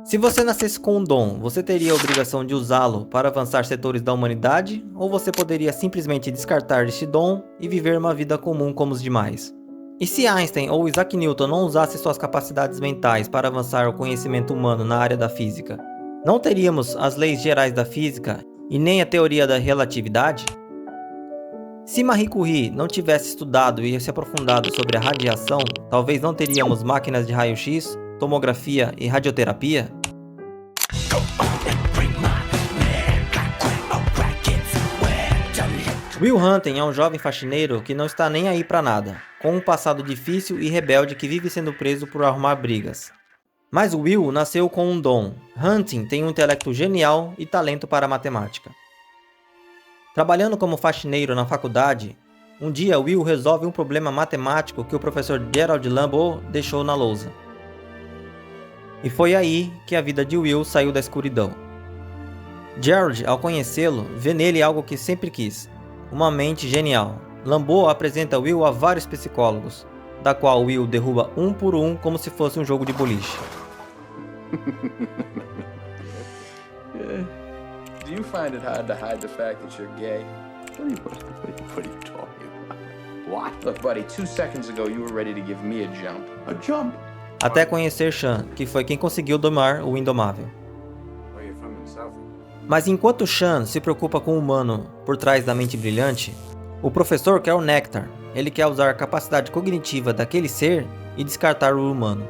Se você nascesse com um dom, você teria a obrigação de usá-lo para avançar setores da humanidade, ou você poderia simplesmente descartar este dom e viver uma vida comum como os demais? E se Einstein ou Isaac Newton não usassem suas capacidades mentais para avançar o conhecimento humano na área da física? Não teríamos as leis gerais da física e nem a teoria da relatividade? Se Marie Curie não tivesse estudado e se aprofundado sobre a radiação, talvez não teríamos máquinas de raio-x, tomografia e radioterapia? Will Hunting é um jovem faxineiro que não está nem aí pra nada, com um passado difícil e rebelde que vive sendo preso por arrumar brigas. Mas Will nasceu com um dom. Hunting tem um intelecto genial e talento para a matemática. Trabalhando como faxineiro na faculdade, um dia Will resolve um problema matemático que o professor Gerald Lambeau deixou na lousa. E foi aí que a vida de Will saiu da escuridão. Gerald, ao conhecê-lo, vê nele algo que sempre quis: uma mente genial. Lambeau apresenta Will a vários psicólogos, da qual Will derruba um por um como se fosse um jogo de boliche. Do you find it hard to hide the fact that you're gay? What are you talking about? What? Look, buddy, 2 seconds ago you were ready to give me a jump. A jump? Até conhecer Sean, que foi quem conseguiu domar o Indomável. Where you from himself? Mas enquanto Sean se preocupa com o humano por trás da mente brilhante, o professor quer o néctar. Ele quer usar a capacidade cognitiva daquele ser e descartar o humano.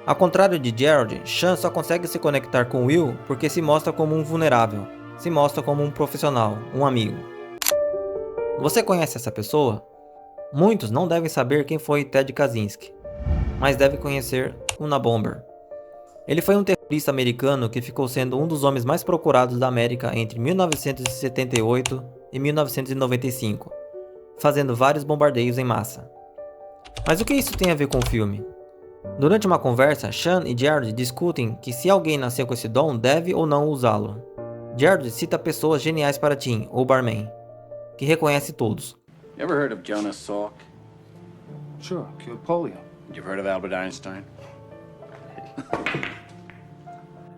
Ao contrário de Gerald, Sean só consegue se conectar com Will porque se mostra como um vulnerável, se mostra como um profissional, um amigo. Você conhece essa pessoa? Muitos não devem saber quem foi Ted Kaczynski, mas devem conhecer Unabomber. Ele foi um terrorista americano que ficou sendo um dos homens mais procurados da América entre 1978 e 1995, fazendo vários bombardeios em massa. Mas o que isso tem a ver com o filme? Durante uma conversa, Sean e Gerald discutem que se alguém nasceu com esse dom, deve ou não usá-lo. Gerald cita pessoas geniais para Tim, ou Barman, que reconhece todos. You ever heard of Jonas Salk? Sure, cured polio. You've heard of Albert Einstein?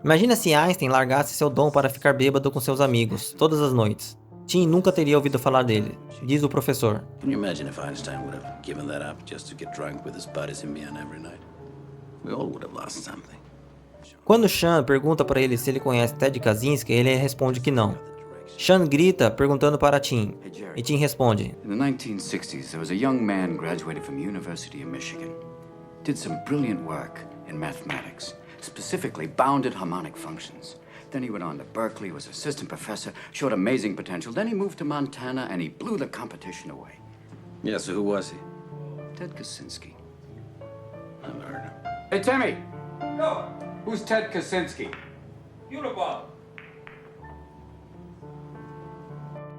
Imagina se Einstein largasse seu dom para ficar bêbado com seus amigos, todas as noites. Tim nunca teria ouvido falar dele, diz o professor. Can you imagine if Einstein would have given that up just to get drunk with his buddies in Vienna every night? We all would have lost something. Quando Sean pergunta para ele se ele conhece Ted Kaczynski, ele responde que não. Sean grita perguntando para Tim, e Tim responde: In the 1960s, there was a young man graduated from University of Michigan. Did some brilliant work in mathematics, specifically bounded harmonic functions. Then he went on to Berkeley, was assistant professor, showed amazing potential. Then he moved to Montana and he blew the competition away. Yeah, so who was he? Ted Kaczynski. I've heard him. Hey, Timmy! Yo! Who's Ted Kaczynski? Uniball!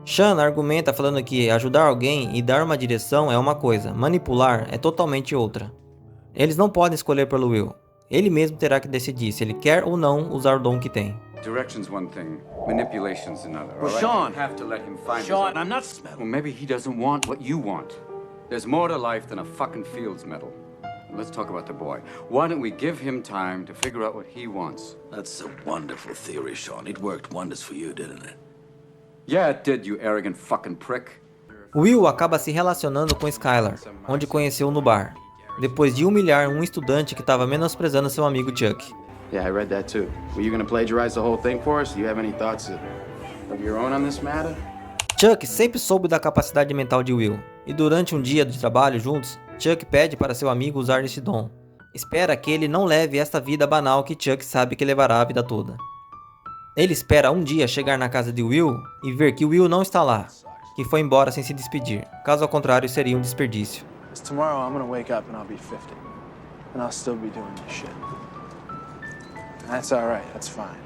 Sean argumenta falando que ajudar alguém e dar uma direção é uma coisa, manipular é totalmente outra. Eles não podem escolher pelo Will. Ele mesmo terá que decidir se ele quer ou não usar o dom que tem. Direction's one thing, manipulation's another. Well, all right? Sean! You have to let him find Sean, his own. I'm not... Well, maybe he doesn't want what you want. There's more to life than a fucking Fields medal. Let's talk about the boy. Why don't we give him time to figure out what he wants? That's a wonderful theory, Sean. It worked wonders for you, didn't it? Yeah, it did, you arrogant fucking prick. Will acaba se relacionando com Skylar, onde conheceu no bar, depois de humilhar um estudante que estava menosprezando seu amigo Chuck. Yeah, I read that too. Were you gonna plagiarize the whole thing for us? Do you have any thoughts of your own on this matter? Chuck sempre soube da capacidade mental de Will, e durante um dia de trabalho juntos, Chuck pede para seu amigo usar este dom. Espera que ele não leve esta vida banal que Chuck sabe que levará a vida toda. Ele espera um dia chegar na casa de Will e ver que Will não está lá, que foi embora sem se despedir. Caso contrário, seria um desperdício. Tomorrow I'm gonna wake up and I'll be 50. And I'll still be doing this shit. And that's alright, that's fine.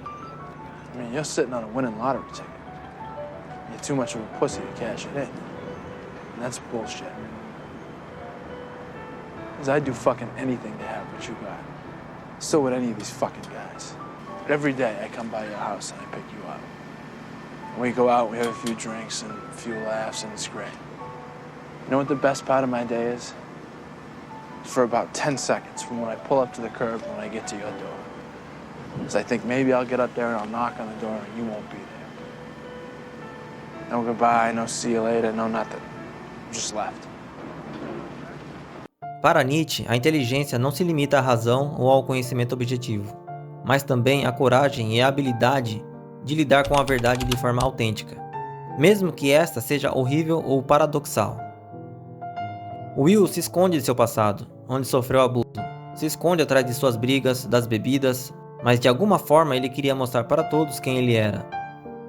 I mean, you're sitting on a winning lottery ticket. You're too much of a pussy to cash it in. And that's bullshit. Because I'd do fucking anything to have what you got. So would any of these fucking guys. But every day I come by your house and I pick you up. And we go out, we have a few drinks and a few laughs and it's great. You know what the best part of my day is? For about 10 seconds from when I pull up to the curb when I get to your door. Is I think maybe I'll get up there and I'll knock on the door and you won't be there. No goodbye, no see you later, no nothing. Just left. Para Nietzsche, a inteligência não se limita à razão ou ao conhecimento objetivo, mas também à coragem e à habilidade de lidar com a verdade de forma autêntica, mesmo que esta seja horrível ou paradoxal. Will se esconde de seu passado, onde sofreu abuso, se esconde atrás de suas brigas, das bebidas, mas de alguma forma ele queria mostrar para todos quem ele era.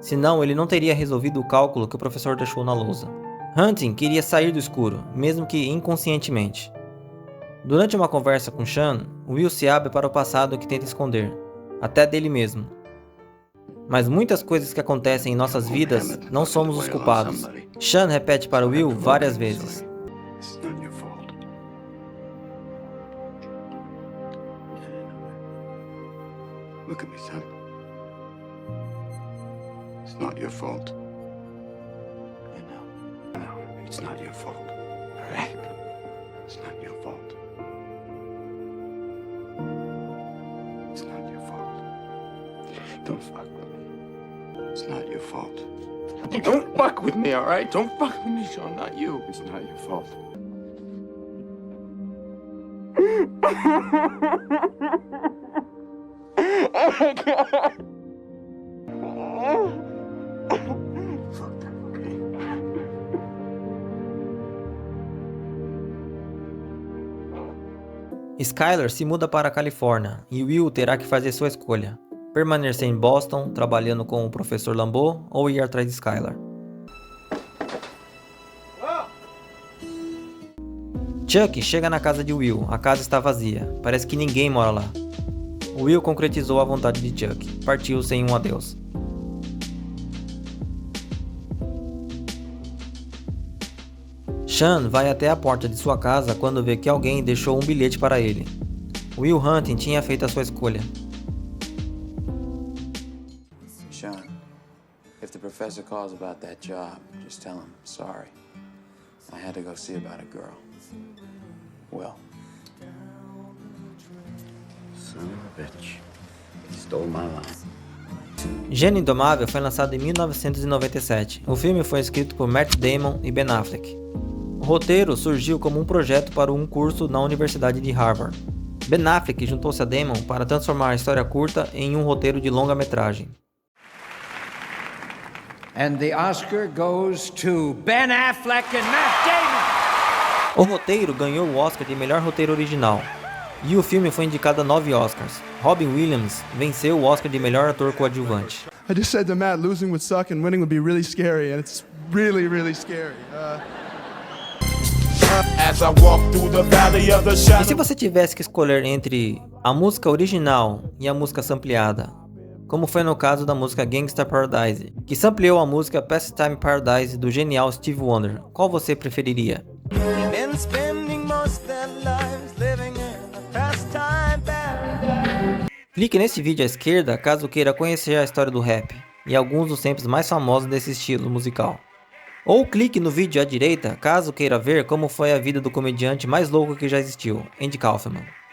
Senão ele não teria resolvido o cálculo que o professor deixou na lousa. Hunting queria sair do escuro, mesmo que inconscientemente. Durante uma conversa com Sean, Will se abre para o passado que tenta esconder, até dele mesmo. Mas muitas coisas que acontecem em nossas vidas não somos os culpados. Sean repete para Will várias vezes. Look at me, son. It's not your fault. I know. It's not your fault. All right? It's not your fault. It's not your fault. Don't fuck with me. It's not your fault. Don't fuck with me, all right? Don't fuck with me, Sean. Not you. It's not your fault. Skylar se muda para a Califórnia e Will terá que fazer sua escolha: permanecer em Boston, trabalhando com o professor Lambeau, ou ir atrás de Skylar. Chuck chega na casa de Will. A casa está vazia. Parece que ninguém mora lá. Will concretizou a vontade de Chuck. Partiu sem um adeus. Sean vai até a porta de sua casa quando vê que alguém deixou um bilhete para ele. Will Hunting tinha feito a sua escolha. Sean, if the professor calls about that job, just tell him, sorry. I had to go see about a girl. Will. Son of a bitch. He stole my line. Gênio Indomável foi lançado em 1997. O filme foi escrito por Matt Damon e Ben Affleck. O roteiro surgiu como um projeto para um curso na Universidade de Harvard. Ben Affleck juntou-se a Damon para transformar a história curta em um roteiro de longa-metragem. And the Oscar goes to Ben Affleck and Matt Damon. O roteiro ganhou o Oscar de melhor roteiro original. E o filme foi indicado a 9 Oscars. Robin Williams venceu o Oscar de melhor ator coadjuvante. I just said to Matt, losing would suck and winning would be really scary, and it's really, really scary. E se você tivesse que escolher entre a música original e a música sampleada, como foi no caso da música Gangsta Paradise, que sampleou a música Pastime Paradise do genial Stevie Wonder, qual você preferiria? Clique nesse vídeo à esquerda caso queira conhecer a história do rap e alguns dos samples mais famosos desse estilo musical. Ou clique no vídeo à direita caso queira ver como foi a vida do comediante mais louco que já existiu, Andy Kaufman.